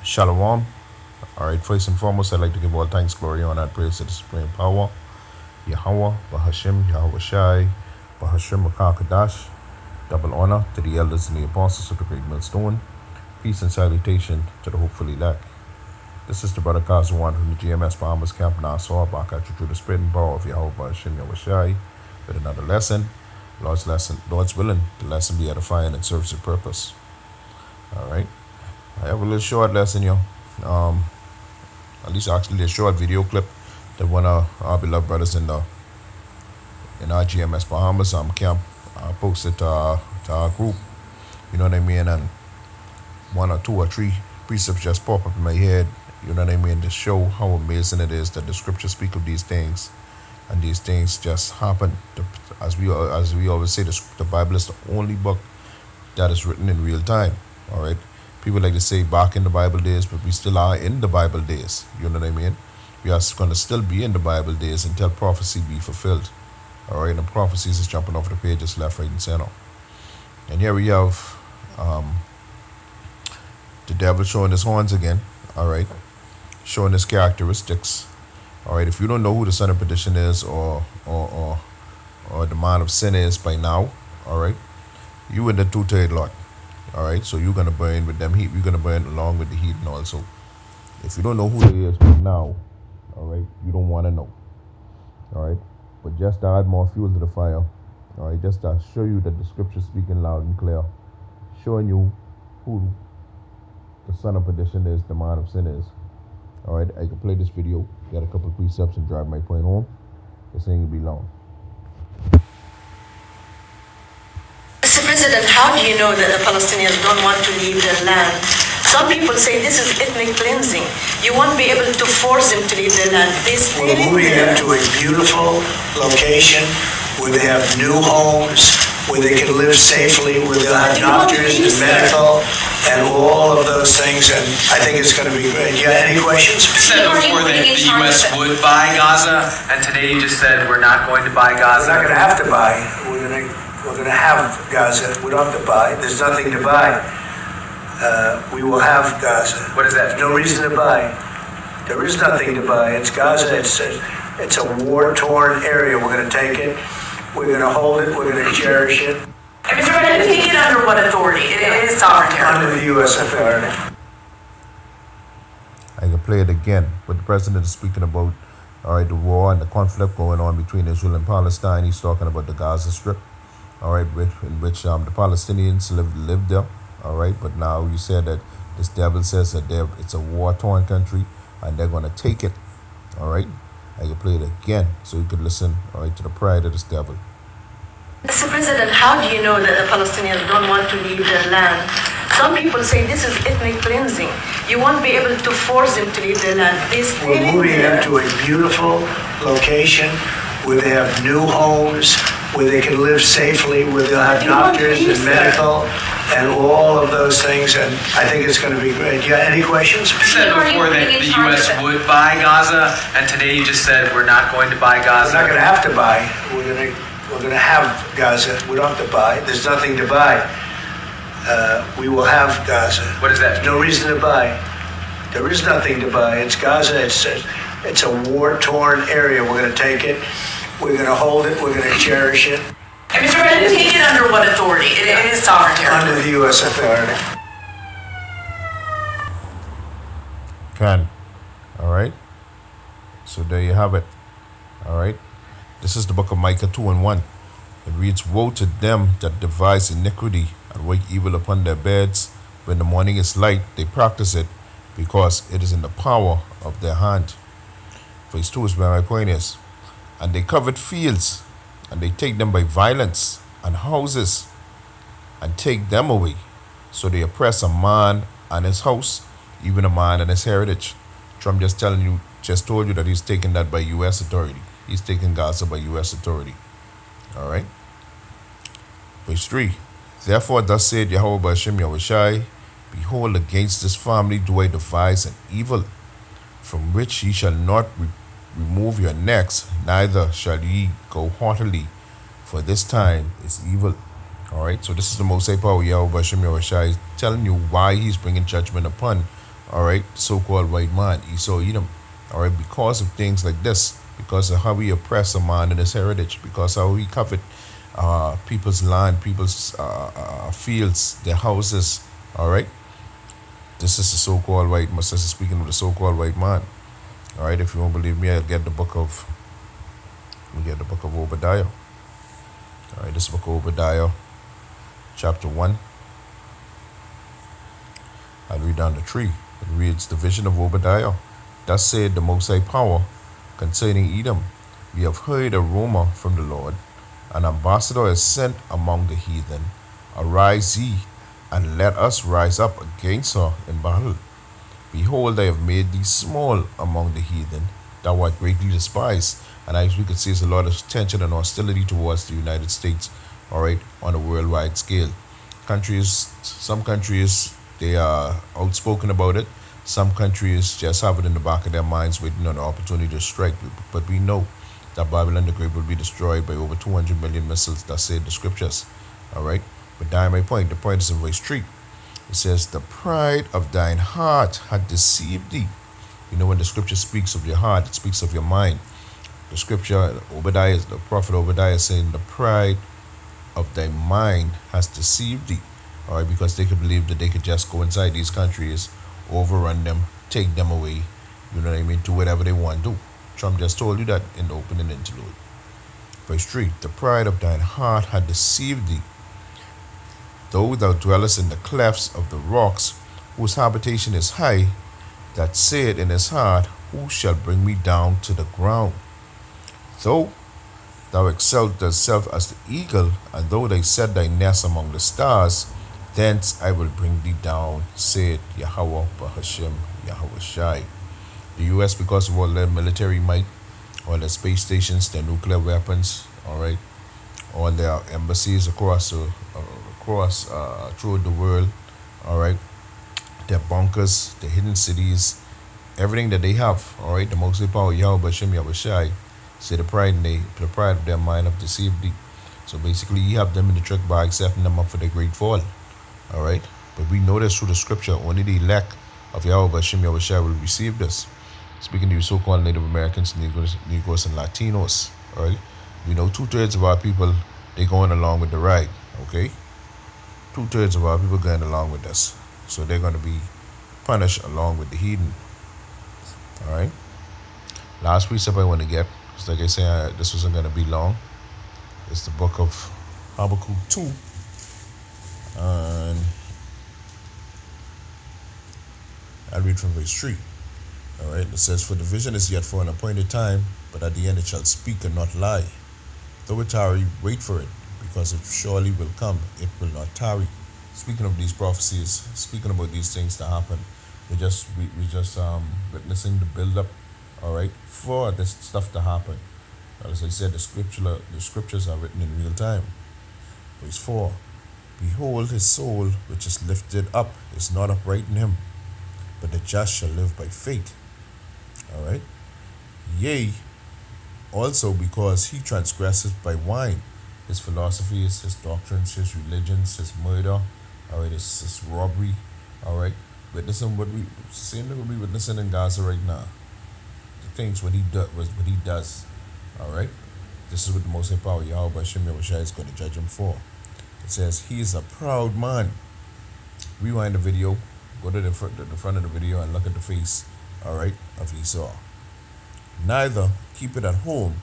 Shalom. All right, first and foremost, I'd like to give all thanks, glory, honor, and praise to the supreme power, Yahweh, Bahashim, Yahweh Shai, Bahashim Makakadash. Double honor to the elders and the apostles of the great millstone. Peace and salutation to the hopefully elect. This is the brother Kazuan from the GMS Bahamas Camp Nassau, back at you through the spreading power of Yahweh Bahashim, Yahweh Shai, with another lesson. Lord's willing, the lesson be edifying and serves a purpose. All right. I have a little short lesson, at least actually a short video clip that one of our beloved brothers in our GMS Bahamas camp posted to our group. You know what I mean? And one or two or three precepts just pop up in my head. You know what I mean? To show how amazing it is that the scriptures speak of these things, and these things just happen. As we always say, the Bible is the only book that is written in real time. All right. People like to say back in the Bible days, but we still are in the Bible days. You know what I mean? We are going to still be in the Bible days until prophecy be fulfilled. All right, and prophecies is jumping off the pages left, right, and center. And here we have the devil showing his horns again. All right, showing his characteristics. All right, if you don't know who the son of perdition is or the man of sin is by now, all right, you in the two-third lot. All right, so you're going to burn with them heat. You're going to burn along with the heat and also. If you don't know who he is right now, all right, you don't want to know. All right, but just to add more fuel to the fire, all right, just to show you that the scripture speaking loud and clear, showing you who the son of perdition is, the man of sin is. All right, I can play this video, get a couple of precepts and drive my point home. This ain't going to be long. Mr. President, how do you know that the Palestinians don't want to leave their land? Some people say this is ethnic cleansing. You won't be able to force them to leave their land. We're moving them to a beautiful location where they have new homes, where they can live safely, where they'll have doctors and medical and all of those things, and I think it's going to be great. You got any questions? You said before that the U.S. would buy Gaza, and today you just said we're not going to buy Gaza. We're not going to have to buy. We're going to have Gaza. We don't have to buy. There's nothing to buy. We will have Gaza. What is that? There's no reason to buy. There is nothing to buy. It's Gaza. It's a war-torn area. We're going to take it. We're going to hold it. We're going to cherish it. And Mr. President, take it under what authority? It is sovereign territory. Under the U.S. authority. I can play it again, but the president is speaking about, all right, the war and the conflict going on between Israel and Palestine. He's talking about the Gaza Strip, all right, in which the Palestinians live there, all right. But now you said that this devil says that it's a war-torn country and they're going to take it, all right. I can play it again so you could listen, all right, to the pride of this devil. Mr. President, how do you know that the Palestinians don't want to leave their land? Some people say this is ethnic cleansing. You won't be able to force them to leave their land. We're moving them to a beautiful location where they have new homes, where they can live safely, where they'll have doctors and medical and all of those things, and I think it's going to be great. You got any questions? You said before that the U.S. would buy Gaza, and today you just said we're not going to buy Gaza. We're not going to have to buy. We're going to have Gaza. We don't have to buy. There's nothing to buy. We will have Gaza. What is that? There's no reason to buy. There is nothing to buy. It's Gaza. It's a war-torn area. We're going to take it. We're going to hold it. We're going to cherish it. And Mr. President, take it under what authority? It is sovereign territory. Under the U.S. authority. All right. So there you have it. All right. This is the book of Micah 2:1. It reads, "Woe to them that devise iniquity and work evil upon their beds. When the morning is light, they practice it, because it is in the power of their hand." Verse 2 is where my point is. "And they covet fields, and they take them by violence, and houses, and take them away. So they oppress a man and his house, even a man and his heritage." Trump just told you that he's taking that by U.S. authority. He's taking Gaza by U.S. authority. All right. Verse 3. "Therefore thus said Yahweh Ba'ashem Yahweh Shai, Behold, against this family do I devise an evil, from which ye shall not remove your necks, neither shall ye go haughtily, for this time is evil." All right, so this is the Most High Power, Yahweh Ba'ashem Yahweh Shai, telling you why he's bringing judgment upon all right, so-called white man, Esau Edom, all right, because of things like this, because of how we oppress a man and his heritage, because how we covet people's land, people's fields, their houses, all right. This is the so-called white man. This is speaking of the so-called white man, all right. If you don't believe me, I'll get the book of Obadiah, all right. This book of Obadiah, chapter 1. I'll read down to 3. It reads, the vision of Obadiah. Thus said the Most High Power concerning Edom. We have heard a rumor from the Lord. An ambassador is sent among the heathen. Arise ye, and let us rise up against her in battle. Behold, I have made thee small among the heathen. Thou art greatly despised. And as we could see, there's a lot of tension and hostility towards the United States, all right, on a worldwide scale. Some countries, they are outspoken about it. Some countries just have it in the back of their minds, waiting on the opportunity to strike. But we know that Babylon the Great will be destroyed by over 200 million missiles. That said the scriptures. All right. But that's my point. The point is in verse 3. It says, the pride of thine heart had deceived thee. You know, when the scripture speaks of your heart, it speaks of your mind. The scripture, the prophet Obadiah is saying, the pride of thy mind has deceived thee. All right, because they could believe that they could just go inside these countries, overrun them, take them away, you know what I mean, do whatever they want to do. Trump just told you that in the opening interlude. Verse 3, the pride of thine heart had deceived thee, though thou dwellest in the clefts of the rocks, whose habitation is high, that said in his heart, who shall bring me down to the ground? Though thou excelled thyself as the eagle, and though they set thy nest among the stars, thence I will bring thee down, said Yahweh Bahashem Yahweh Shai. The U.S., because of all their military might, all their space stations, their nuclear weapons, all right, all their embassies across throughout the world, all right, their bunkers, their hidden cities, everything that they have, all right, the most power Yahweh Bahashem Yahweh Shai, say the pride of their mind have deceived thee. So basically, you have them in the trick by setting them up for their great fall. All right, but we know this through the scripture. Only the elect of Yahweh Hashem Yahweh Shai will receive this. Speaking to you so-called Native Americans, Negroes, and Latinos. All right, we know 2/3 of our people, they going along with the ride. Okay, 2/3 of our people going along with us, so they're going to be punished along with the heathen. All right. Last precept I want to get, because like I say, this wasn't going to be long. It's the book of Habakkuk 2. And I read from verse 3. All right, it says, for the vision is yet for an appointed time, but at the end it shall speak and not lie. Though it tarry, wait for it, because it surely will come, it will not tarry. Speaking of these prophecies, speaking about these things to happen, we just witnessing the build-up, all right, for this stuff to happen. As I said, the scriptures are written in real time. Verse 4. Behold, his soul, which is lifted up, is not upright in him, but the just shall live by faith. All right. Yea, also because he transgresseth by wine, his philosophies, his doctrines, his religions, his murder, all right, his robbery, all right. Witnessing same thing we witnessing in Gaza right now. The things what he does, all right. This is what the Most High Power Yahweh Hashem Yahweh Shai is going to judge him for. It says, he is a proud man. Rewind the video, go to the front of the video and look at the face, all right, of Esau. Neither keep it at home,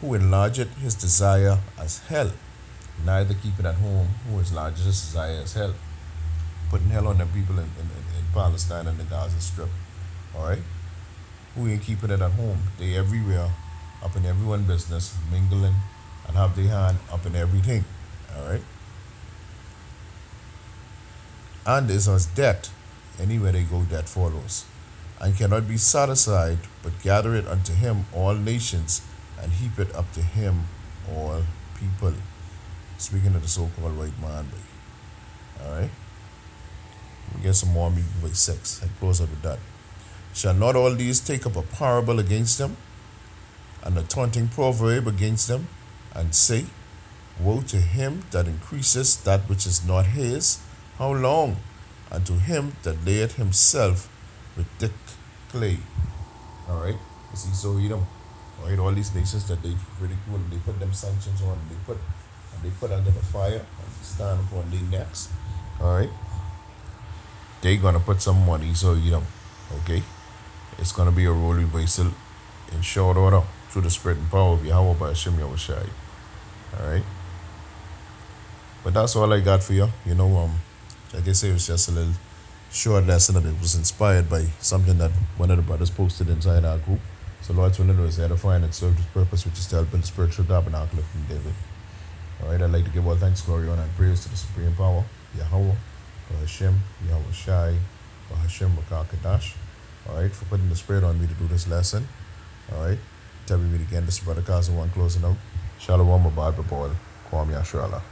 who enlargeth his desire as hell. Neither keep it at home, who enlargeth his desire as hell. Putting hell on the people in Palestine and the Gaza Strip, all right. Who ain't keeping it at home? They everywhere, up in everyone's business, mingling, and have their hand up in everything. All right. And is as debt. Anywhere they go, debt follows. And cannot be satisfied, but gather it unto him all nations, and heap it up to him all people. Speaking of the so-called white man, boy. All right. We get some more, maybe verse 6. I close up with that. Shall not all these take up a parable against them, and a taunting proverb against them, and say, woe to him that increases that which is not his? How long? and to him that layeth himself with thick clay. All right, you see, so all right, all these nations that they ridicule, they put them sanctions on, they put under the fire and stand upon their necks. All right, they gonna put some money, so okay, it's gonna be a role reversal in short order through the spirit and power of Yahweh by Hashem Yahushai. All right, but that's all I got for you. Like I say, it was just a little short lesson that it was inspired by something that one of the brothers posted inside our group. So Lord's willing, it was edifying and served His purpose, which is to help build the spiritual tabernacle of King David. All right, I'd like to give all thanks, glory, honor, and praise to the supreme power, Yahweh, Hashem, Yahweh Shai, Hashem, Kadash. All right, for putting the spirit on me to do this lesson. All right, tell me again, this is Brother Kaza one closing out. Shalom, Abad, Babal, Ban-Yasharahla.